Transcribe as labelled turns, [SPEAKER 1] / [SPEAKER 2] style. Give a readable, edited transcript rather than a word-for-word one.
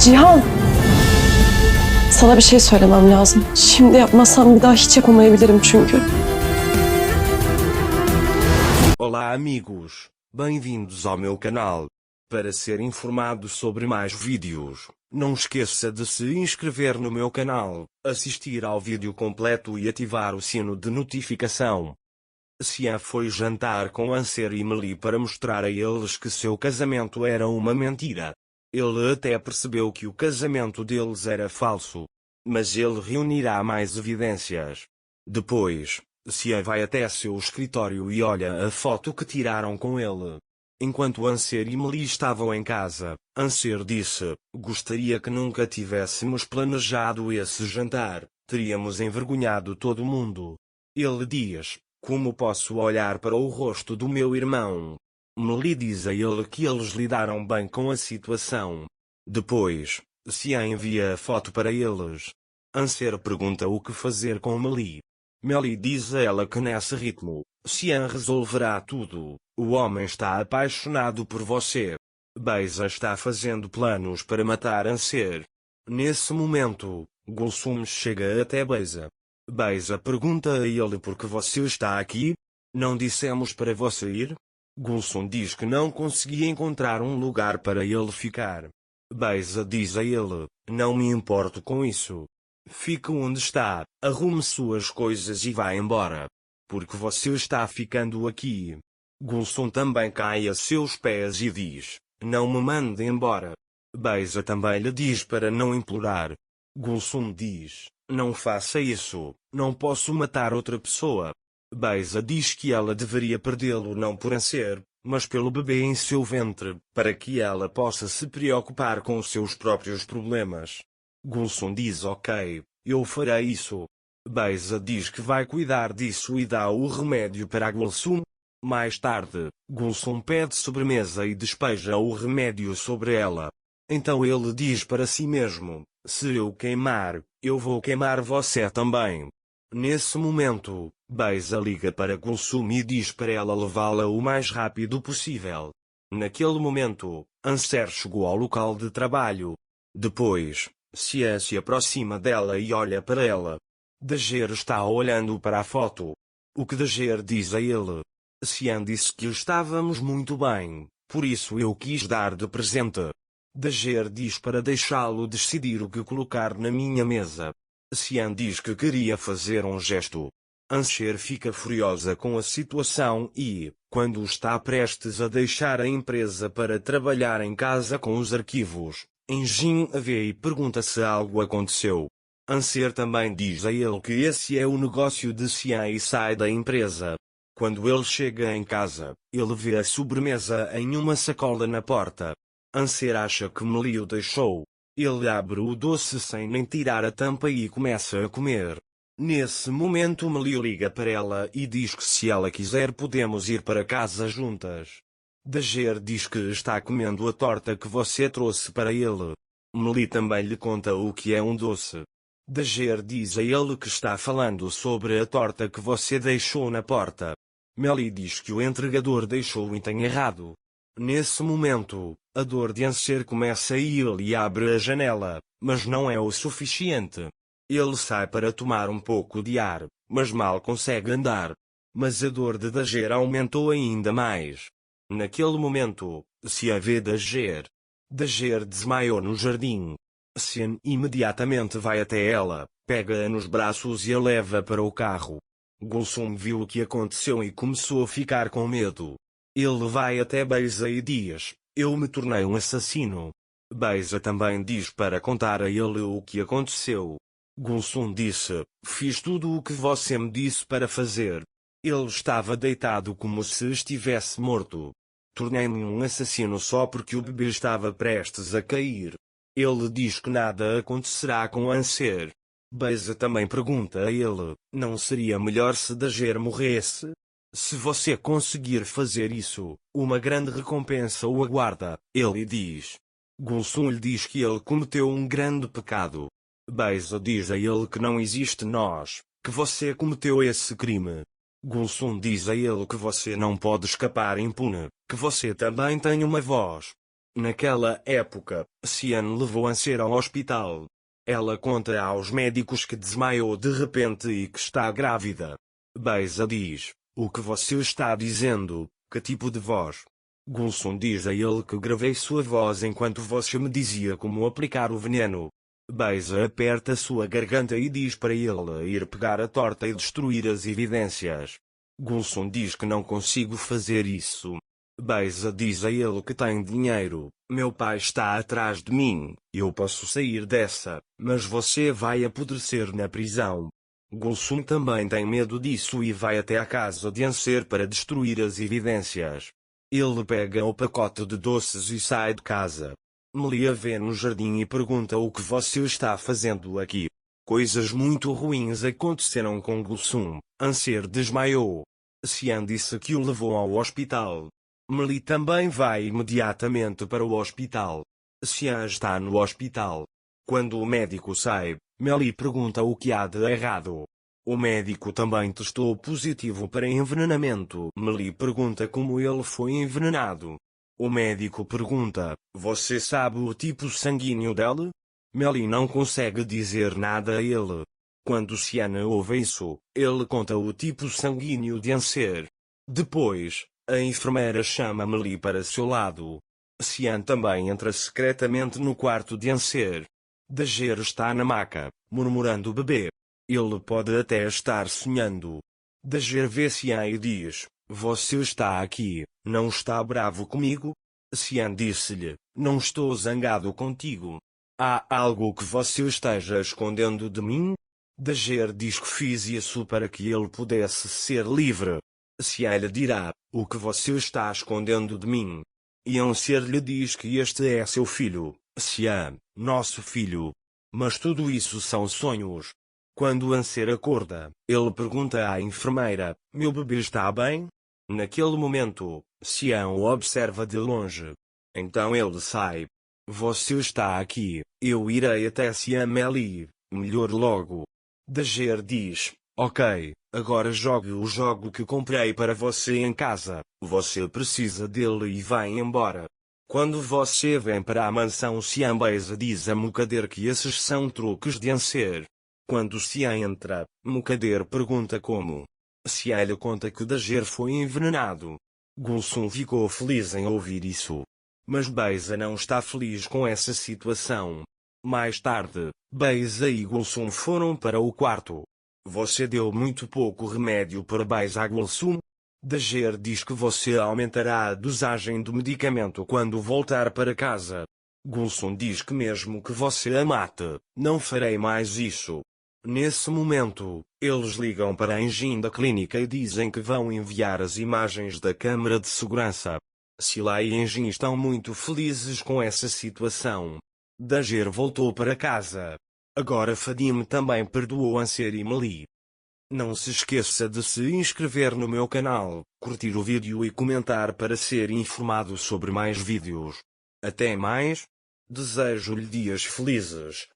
[SPEAKER 1] Cihan, sana bir şey söylemem lazım. Şimdi yapmasam bir daha hiç yapamayabilirim çünkü.
[SPEAKER 2] Olá amigos, bem-vindos ao meu canal. Para ser informado sobre mais vídeos, não esqueça de se inscrever no meu canal, assistir ao vídeo completo e ativar o sino de notificação. Cian foi jantar com Anser e Meli para mostrar a eles que seu casamento era uma mentira. Ele até percebeu que o casamento deles era falso. Mas ele reunirá mais evidências. Depois, Cian vai até seu escritório e olha a foto que tiraram com ele. Enquanto Anser e Meli estavam em casa, Anser disse: "Gostaria que nunca tivéssemos planejado esse jantar, teríamos envergonhado todo mundo." Ele diz: "Como posso olhar para o rosto do meu irmão?" Meli diz a ele que eles lidaram bem com a situação. Depois, Cian envia a foto para eles. Anser pergunta o que fazer com Meli. Meli diz a ela que nesse ritmo, Cian resolverá tudo. O homem está apaixonado por você. Beisa está fazendo planos para matar Anser. Nesse momento, Gulsum chega até Beisa. Beisa pergunta a ele por que você está aqui? Não dissemos para você ir? Gulsum diz que não conseguia encontrar um lugar para ele ficar. Beisa diz a ele: "Não me importo com isso. Fique onde está, arrume suas coisas e vá embora. Porque você está ficando aqui." Gulsum também cai a seus pés e diz: "Não me mande embora." Beisa também lhe diz para não implorar. Gulsum diz: "Não faça isso, não posso matar outra pessoa." Beisa diz que ela deveria perdê-lo não por Anser, mas pelo bebê em seu ventre, para que ela possa se preocupar com os seus próprios problemas. Gulsum diz: "Ok, eu farei isso." Beisa diz que vai cuidar disso e dá o remédio para Gulsum. Mais tarde, Gulsum pede sobremesa e despeja o remédio sobre ela. Então ele diz para si mesmo: "Se eu queimar, eu vou queimar você também." Nesse momento, Beisa liga para Gulsum e diz para ela levá-la o mais rápido possível. Naquele momento, Anser chegou ao local de trabalho. Depois, Cian se aproxima dela e olha para ela. Dager está olhando para a foto. O que Dager diz a ele? Cian disse que estávamos muito bem, por isso eu quis dar de presente. Dager diz para deixá-lo decidir o que colocar na minha mesa. Cian diz que queria fazer um gesto. Anser fica furiosa com a situação e, quando está prestes a deixar a empresa para trabalhar em casa com os arquivos, Jin a vê e pergunta se algo aconteceu. Anser também diz a ele que esse é o negócio de Cian e sai da empresa. Quando ele chega em casa, ele vê a sobremesa em uma sacola na porta. Anser acha que Meli o deixou. Ele abre o doce sem nem tirar a tampa e começa a comer. Nesse momento Meli liga para ela e diz que se ela quiser podemos ir para casa juntas. Dager diz que está comendo a torta que você trouxe para ele. Meli também lhe conta o que é um doce. Dager diz a ele que está falando sobre a torta que você deixou na porta. Meli diz que o entregador deixou o item errado. Nesse momento, a dor de Anser começa e ele abre a janela, mas não é o suficiente. Ele sai para tomar um pouco de ar, mas mal consegue andar. Mas a dor de Dager aumentou ainda mais. Naquele momento, Cian vê Dager. Dager desmaiou no jardim. Cian imediatamente vai até ela, pega-a nos braços e a leva para o carro. Gulsum viu o que aconteceu e começou a ficar com medo. Ele vai até Beisa e diz: "Eu me tornei um assassino." Beisa também diz para contar a ele o que aconteceu. Gulsum disse: "Fiz tudo o que você me disse para fazer." Ele estava deitado como se estivesse morto. "Tornei-me um assassino só porque o bebê estava prestes a cair." Ele diz que nada acontecerá com Anser. Beisa também pergunta a ele: "Não seria melhor se Dager morresse? Se você conseguir fazer isso, uma grande recompensa o aguarda." Ele diz. Gulsum lhe diz que ele cometeu um grande pecado. Beisa diz a ele que não existe nós, que você cometeu esse crime. Gulsum diz a ele que você não pode escapar impune, que você também tem uma voz. Naquela época, Cian levou Anser ao hospital. Ela conta aos médicos que desmaiou de repente e que está grávida. Beisa diz: "O que você está dizendo? Que tipo de voz?" Gulsum diz a ele que gravei sua voz enquanto você me dizia como aplicar o veneno. Beisa aperta sua garganta e diz para ele ir pegar a torta e destruir as evidências. Gulsum diz que não consigo fazer isso. Beisa diz a ele que tem dinheiro. Meu pai está atrás de mim, eu posso sair dessa, mas você vai apodrecer na prisão. Gulsum também tem medo disso e vai até a casa de Anser para destruir as evidências. Ele pega o pacote de doces e sai de casa. Melia vê no jardim e pergunta o que você está fazendo aqui. Coisas muito ruins aconteceram com Gulsum. Anser desmaiou. Cian disse que o levou ao hospital. Meli também vai imediatamente para o hospital. Cian está no hospital. Quando o médico sai, Meli pergunta o que há de errado. O médico também testou positivo para envenenamento. Meli pergunta como ele foi envenenado. O médico pergunta: "Você sabe o tipo sanguíneo dela?" Meli não consegue dizer nada a ele. Quando Cian ouve isso, ele conta o tipo sanguíneo de Anser. Depois, a enfermeira chama Meli para seu lado. Cian também entra secretamente no quarto de Anser. Dager está na maca, murmurando o bebê. Ele pode até estar sonhando. Dager vê Cian e diz: "Você está aqui, não está bravo comigo?" Cian disse-lhe: "Não estou zangado contigo. Há algo que você esteja escondendo de mim?" Dager diz que fiz isso para que ele pudesse ser livre. Cian lhe dirá: "O que você está escondendo de mim?" E Anser lhe diz que este é seu filho, Cian, nosso filho. Mas tudo isso são sonhos. Quando Anser acorda, ele pergunta à enfermeira: "Meu bebê está bem?" Naquele momento, Cian o observa de longe. Então ele sai. "Você está aqui, eu irei até Cian Meli, melhor logo." Dager diz: "Ok, agora jogue o jogo que comprei para você em casa, você precisa dele e vai embora." Quando você vem para a mansão Cian Beisa diz a Mukader que esses são truques de Anser. Quando Cian entra, Mukader pergunta como. Cian lhe conta que Dager foi envenenado. Gulsum ficou feliz em ouvir isso. Mas Beisa não está feliz com essa situação. Mais tarde, Beisa e Gulsum foram para o quarto. "Você deu muito pouco remédio para Beisa a Gulsum?" Dager diz que você aumentará a dosagem do medicamento quando voltar para casa. Gulsum diz que mesmo que você a mate, não farei mais isso. Nesse momento, eles ligam para a engine da clínica e dizem que vão enviar as imagens da câmara de segurança. Sila e Engin estão muito felizes com essa situação. Dager voltou para casa. Agora Fadim também perdoou Anser e Meli. Não se esqueça de se inscrever no meu canal, curtir o vídeo e comentar para ser informado sobre mais vídeos. Até mais. Desejo-lhe dias felizes.